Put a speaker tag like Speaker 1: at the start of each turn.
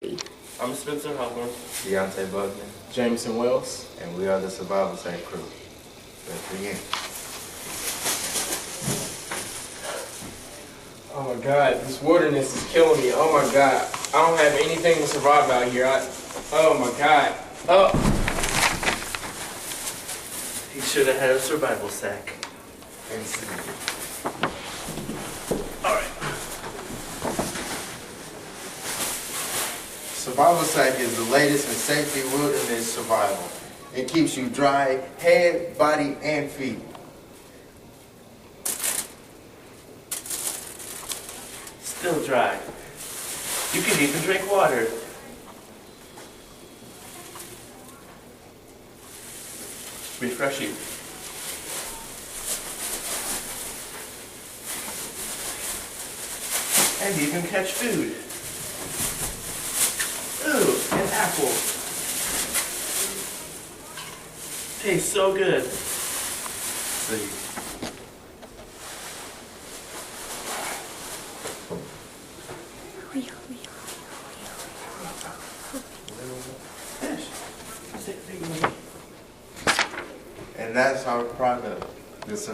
Speaker 1: I'm Spencer Hawthorne.
Speaker 2: Deontay Buckman.
Speaker 3: Jameson Wells.
Speaker 2: And we are the Survival Sack Crew. Let's begin.
Speaker 3: Oh my God, this wilderness is killing me. Oh my God, I don't have anything to survive out here. Oh my God. Oh.
Speaker 1: He should have had a survival sack. Alright.
Speaker 2: Survival Sack is the latest in safety wilderness survival. It keeps you dry, head, body, and feet.
Speaker 1: Still dry. You can even drink water. Refreshing. And even catch food. Ooh, an apple. Tastes so good.
Speaker 2: See.
Speaker 1: Fish.
Speaker 2: And that's our product.